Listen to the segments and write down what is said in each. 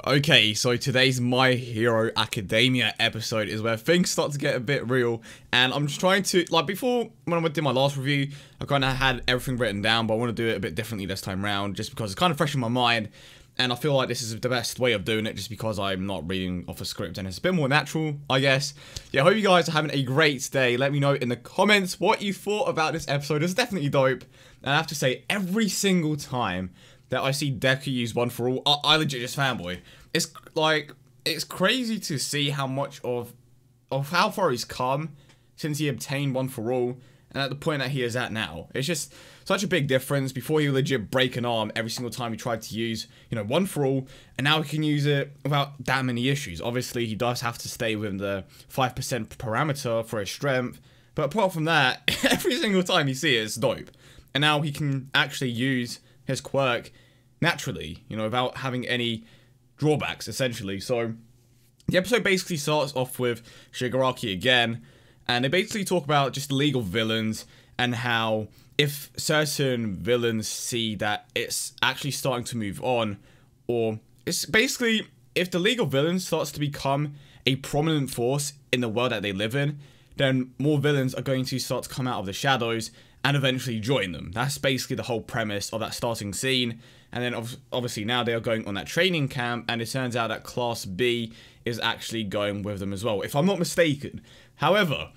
Okay, so today's My Hero Academia episode is where things start to get a bit real, and I'm just trying to, like, before, when I did my last review, I kind of had everything written down, but I want to do it a bit differently this time around, just because it's kind of fresh in my mind, and I feel like this is the best way of doing it, just because I'm not reading off a script, and it's a bit more natural, I guess. Yeah, I hope you guys are having a great day. Let me know in the comments what you thought about this episode. It's definitely dope, and I have to say, every single time that I see Deku use One For All, I legit just fanboy. It's like, it's crazy to see how much of how far he's come since he obtained One For All, and at the point that he is at now. It's just such a big difference. Before, he would legit break an arm every single time he tried to use, you know, One For All, and now he can use it without that many issues. Obviously, he does have to stay within the 5% parameter for his strength, but apart from that, every single time you see it, it's dope. And now he can actually use his quirk naturally, you know, without having any drawbacks, essentially. So the episode basically starts off with Shigaraki again, and they basically talk about just the League of Villains and how if certain villains see that it's actually starting to move on, or it's basically if the League of Villains starts to become a prominent force in the world that they live in, then more villains are going to start to come out of the shadows and eventually join them. That's basically the whole premise of that starting scene. And then obviously now they are going on that training camp, and it turns out that Class B is actually going with them as well, if I'm not mistaken. However,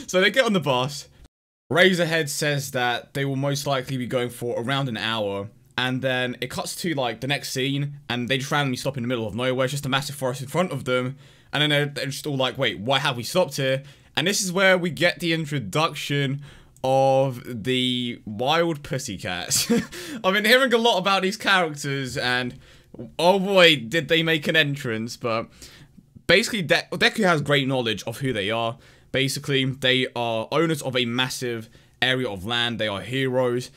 so they get on the bus. Razorhead says that they will most likely be going for around an hour, and then it cuts to like the next scene, and they just randomly stop in the middle of nowhere. It's just a massive forest in front of them, and then they're just all like, wait, why have we stopped here? And this is where we get the introduction of the Wild Pussycats. I've been hearing a lot about these characters, and oh boy, did they make an entrance. But basically, Deku has great knowledge of who they are. Basically, they are owners of a massive area of land. They are heroes.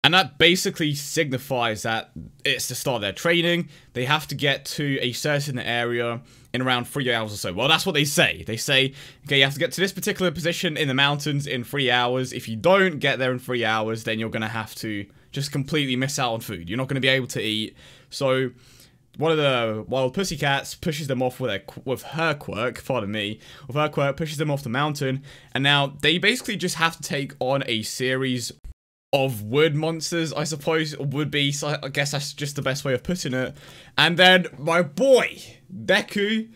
And that basically signifies that it's the start of their training. They have to get to a certain area in around 3 hours or so. Well, that's what they say. They say, okay, you have to get to this particular position in the mountains in 3 hours. If you don't get there in 3 hours, then you're going to have to just completely miss out on food. You're not going to be able to eat. So one of the Wild Pussycats pushes them off with her quirk, pardon me, with her quirk, pushes them off the mountain. And now they basically just have to take on a series of wood monsters, I suppose, would be, so I guess that's just the best way of putting it. And then my boy, Deku,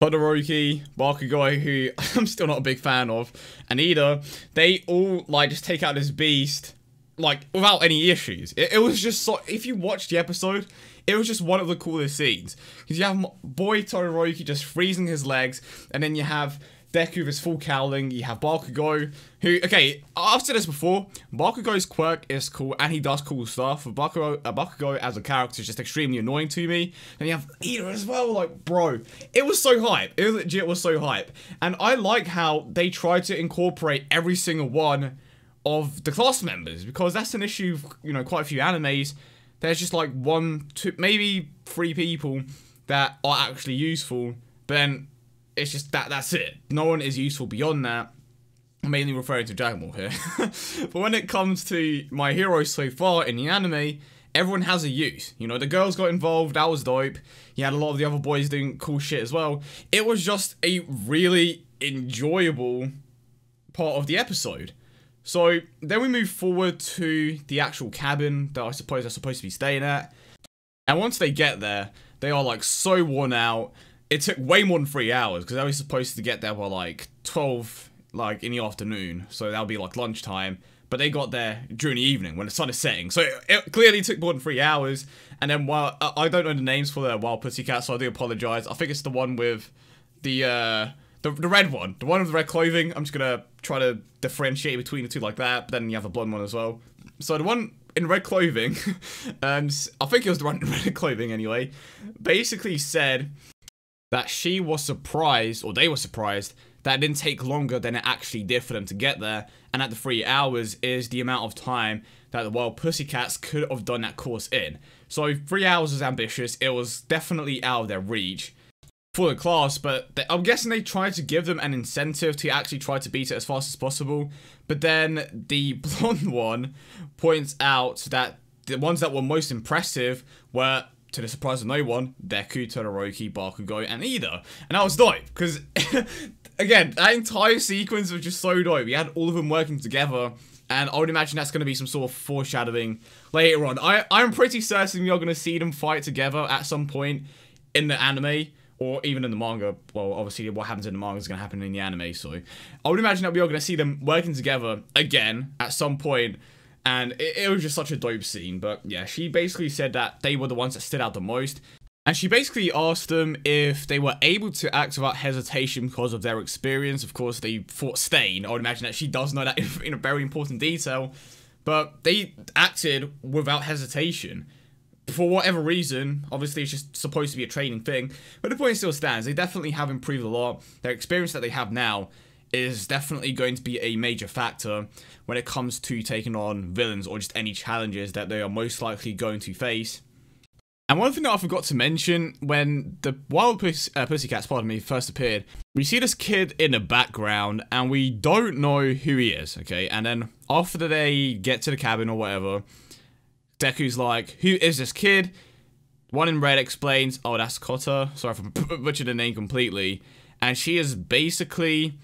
Todoroki, Bakugo, who I'm still not a big fan of, and Ida, they all, like, just take out this beast, like, without any issues. It was just so, if you watch the episode, it was just one of the coolest scenes. Because you have boy Todoroki just freezing his legs, and then you have Deku with his full cowling, you have Bakugo, who, okay, I've said this before, Bakugo's quirk is cool, and he does cool stuff, but Bakugo as a character is just extremely annoying to me, and you have Ida as well, like, bro, it was so hype, it legit was so hype, and I like how they try to incorporate every single one of the class members, because that's an issue, you know, quite a few animes. There's just like 1, 2, maybe 3 people that are actually useful, but then it's just that's it. No one is useful beyond that. I'm mainly referring to Dragon Ball here. But when it comes to my heroes so far in the anime, everyone has a use. You know, the girls got involved, that was dope. You had a lot of the other boys doing cool shit as well. It was just a really enjoyable part of the episode. So then we move forward to the actual cabin that I suppose they're supposed to be staying at. And once they get there, they are like so worn out. It took way more than 3 hours, because they were supposed to get there by like 12, like in the afternoon, so that'll be like lunchtime, but they got there during the evening when the sun is setting, so it clearly took more than 3 hours. And then, while I don't know the names for the Wild Pussycats, so I do apologize. I think it's the one with the red one, the one with the red clothing. I'm just gonna try to differentiate between the two like that, but then you have the blonde one as well. So the one in red clothing, I think it was the one in red clothing anyway, basically said that she was surprised, or they were surprised, that it didn't take longer than it actually did for them to get there, and that the 3 hours is the amount of time that the Wild Pussycats could have done that course in. So 3 hours was ambitious, it was definitely out of their reach for the class, but I'm guessing they tried to give them an incentive to actually try to beat it as fast as possible, but then the blonde one points out that the ones that were most impressive were to the surprise of no one, Deku, Todoroki, Bakugo, and Ida. And that was dope, because, again, that entire sequence was just so dope. We had all of them working together, and I would imagine that's going to be some sort of foreshadowing later on. I'm pretty certain we are going to see them fight together at some point in the anime, or even in the manga. Well, obviously, what happens in the manga is going to happen in the anime, so I would imagine that we are going to see them working together again at some point. And it was just such a dope scene. But yeah, she basically said that they were the ones that stood out the most. And she basically asked them if they were able to act without hesitation because of their experience. Of course, they fought Stain. I would imagine that she does know that in a very important detail. But they acted without hesitation. For whatever reason, obviously it's just supposed to be a training thing. But the point still stands. They definitely have improved a lot. Their experience that they have now is definitely going to be a major factor when it comes to taking on villains or just any challenges that they are most likely going to face. And one thing that I forgot to mention, when the Wild Pussycats, first appeared, we see this kid in the background and we don't know who he is, okay? And then after they get to the cabin or whatever, Deku's like, who is this kid? One in red explains, oh, that's Kota. Sorry if I butchered the name completely. And she is basically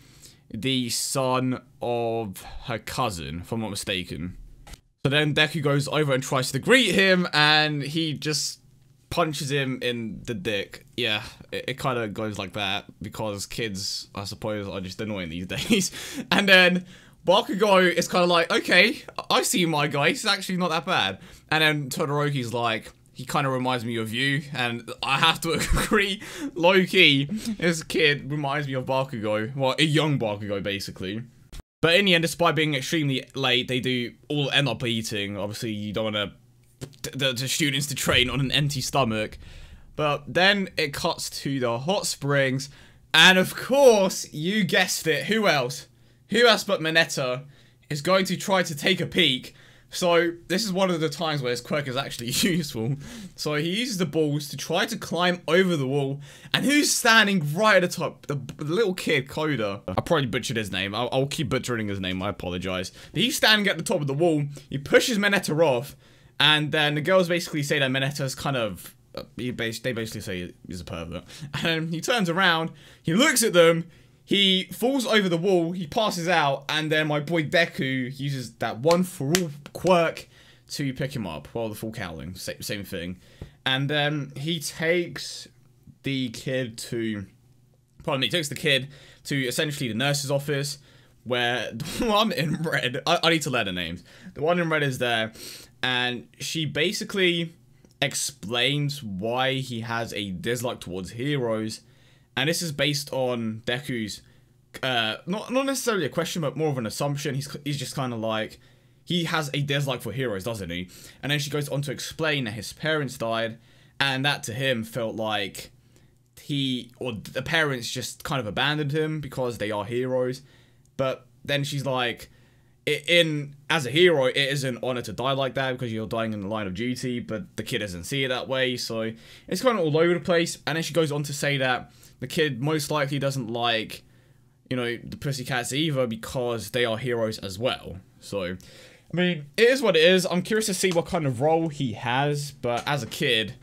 the son of her cousin, if I'm not mistaken. So then Deku goes over and tries to greet him, and he just punches him in the dick. Yeah, it kind of goes like that, because kids, I suppose, are just annoying these days. And then Bakugo is kind of like, okay, I see my guy, he's actually not that bad. And then Todoroki's like, he kind of reminds me of you, and I have to agree, low-key, this kid reminds me of Bakugo. Well, a young Bakugo, basically. But in the end, despite being extremely late, they do all end up eating. Obviously, you don't want the students to train on an empty stomach. But then it cuts to the hot springs, and of course, you guessed it, who else? Who else but Mineta is going to try to take a peek? So, this is one of the times where his quirk is actually useful. So, he uses the balls to try to climb over the wall. And who's standing right at the top? The little kid, Koda. I probably butchered his name. I'll keep butchering his name, I apologize. But he's standing at the top of the wall. He pushes Mineta off. And then the girls basically say that Mineta's kind of... they basically say he's a pervert. And he turns around. He looks at them. He falls over the wall, he passes out, and then my boy Deku uses that one-for-all quirk to pick him up. Well, the full cowling, same thing. And then he takes the kid to... Pardon me, he takes the kid to essentially the nurse's office, where the one in red... I need to learn the names. The one in red is there, and she basically explains why he has a dislike towards heroes. And this is based on Deku's, not necessarily a question, but more of an assumption. He's just kind of like, he has a dislike for heroes, doesn't he? And then she goes on to explain that his parents died, and that to him felt like the parents just kind of abandoned him because they are heroes. But then she's like, as a hero, it is an honor to die like that because you're dying in the line of duty, but the kid doesn't see it that way, so it's kind of all over the place. And then she goes on to say that the kid most likely doesn't like, you know, the Pussycats either because they are heroes as well. So, I mean, it is what it is. I'm curious to see what kind of role he has, but as a kid,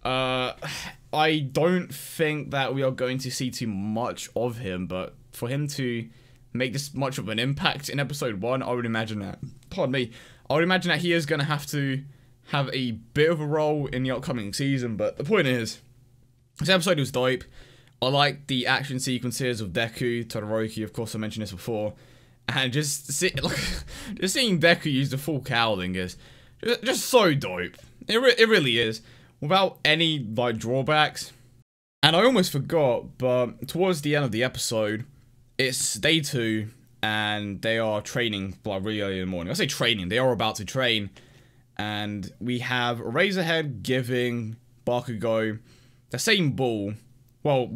I don't think that we are going to see too much of him, but for him to make this much of an impact in episode 1, I would imagine that, pardon me, I would imagine that he is going to have a bit of a role in the upcoming season. But the point is, this episode was dope. I like the action sequences of Deku, Todoroki, of course I mentioned this before, and just seeing Deku use the full cowling is just so dope. It really is, without any like drawbacks. And I almost forgot, but towards the end of the episode, it's day 2, and they are training like really early in the morning. I say training, they are about to train, and we have Razorhead giving Bakugo the same ball. Well,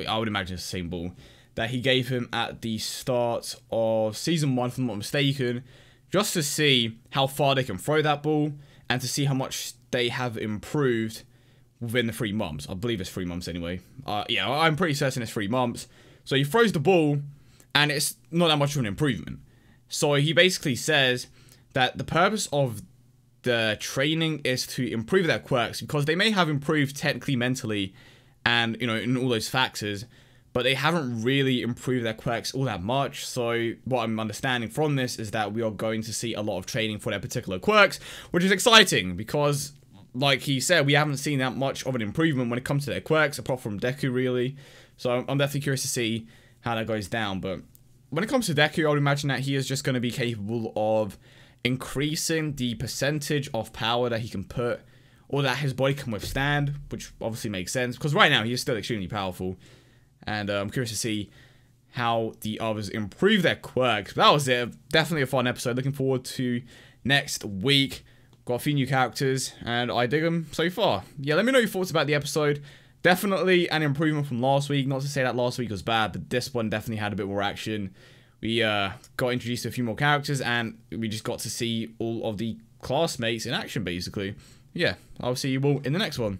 I would imagine it's the same ball that he gave him at the start of Season 1, if I'm not mistaken, just to see how far they can throw that ball, and to see how much they have improved within the 3 months. I believe it's 3 months anyway. Yeah, I'm pretty certain it's 3 months. So he throws the ball, and it's not that much of an improvement. So he basically says that the purpose of the training is to improve their quirks, because they may have improved technically, mentally, and, you know, in all those factors, but they haven't really improved their quirks all that much. So what I'm understanding from this is that we are going to see a lot of training for their particular quirks, which is exciting, because like he said, we haven't seen that much of an improvement when it comes to their quirks, apart from Deku, really. So I'm definitely curious to see how that goes down. But when it comes to Deku, I would imagine that he is just going to be capable of increasing the percentage of power that he can put, or that his body can withstand, which obviously makes sense, because right now he is still extremely powerful. And I'm curious to see how the others improve their quirks. But that was it. Definitely a fun episode. Looking forward to next week. Got a few new characters, and I dig them so far. Yeah, let me know your thoughts about the episode. Definitely an improvement from last week. Not to say that last week was bad, but this one definitely had a bit more action. We got introduced to a few more characters, and we just got to see all of the classmates in action, basically. Yeah, I'll see you all in the next one.